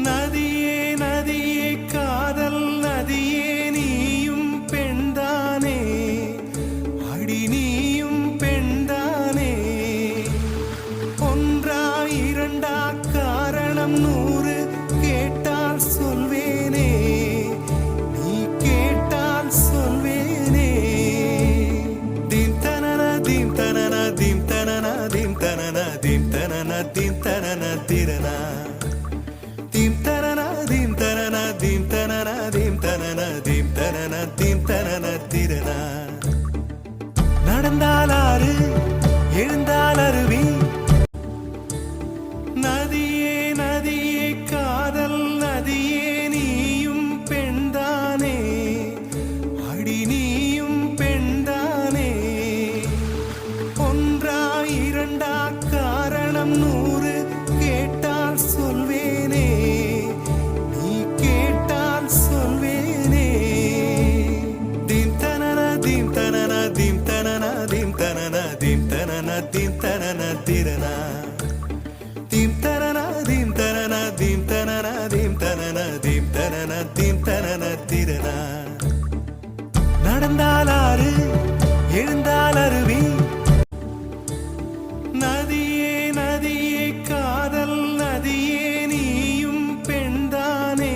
நதியே நதியே காதல் நதியே நீயும் பெண்தானே அடி நீயும் பெண்தானே ஒன்றா இரண்டா காரணம் 100 கேட்டால் சொல்வேனே நீ கேட்டால் சொல்வேனே தீம் தனன தீம் தனன தீம் தனன தீம் தனன தீம் தனன தீம் தனன திரனா தீம் தனன தீம் தனன தீம் தனன தீம் தனன தீம் தனன தீம் தனன திரனா நடந்தால் ஆறு எழுந்தால் அருவி நதியே நதியே காதல் நதியே நீயும் பெண்தானே அடி நீயும் பெண்தானே ஒன்றா இரண்டா காரணம் 100 கேட்டால் சொல்வேனே நீ கேட்டால் சொல்வேனே தீம் தனன தீம் தனன தீம் தனன தீம் தனன தீம் தனன தீம் தனன திரனா தீம் தனன தீம் தனன தீம் தனன தீம் தனன தீம் தனன தீம் தனன திரனா நடந்தால் ஆறு எழுந்தால் அருவி நதியே நதியே காதல் நதியே நீயும் பெண்தானே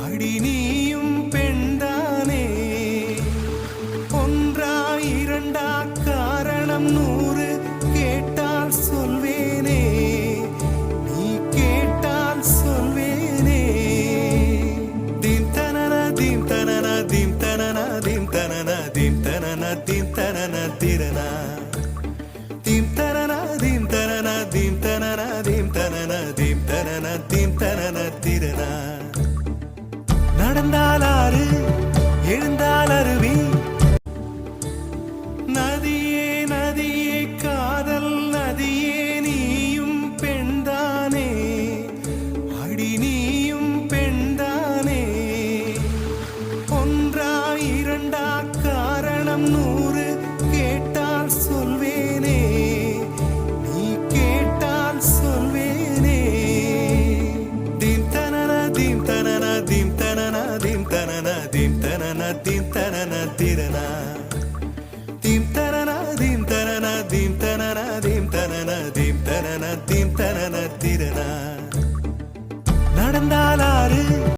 அடி நீயும் பெண்தானே ஒன்றா இரண்டா காரணம் 100 கேட்டால் சொல்வேனே நீ கேட்டால் சொல்வேனே தீம் தனன தீம் தனன தீம் தனன தீம் தனன தீம் தனன தீம் தனன திரனா தீம் தனன தீம் தனன தீம் தனன தீம் தனன தீம் தனன தீம் தனன திரனா நடந்தால் ஆறு எழுந்தால் அருவி நதியே நதியே காதல் நதியே நீயும் பெண்தானே அடி நீயும் பெண்தானே ஒன்றா இரண்டா காரணம் 100 கேட்டால் சொல்வேனே நீ கேட்டால் சொல்வேனே தீம் தனன தீம் தனன தீம் தனன தீம் தனன தீம் தனன தீம் தனன திரனா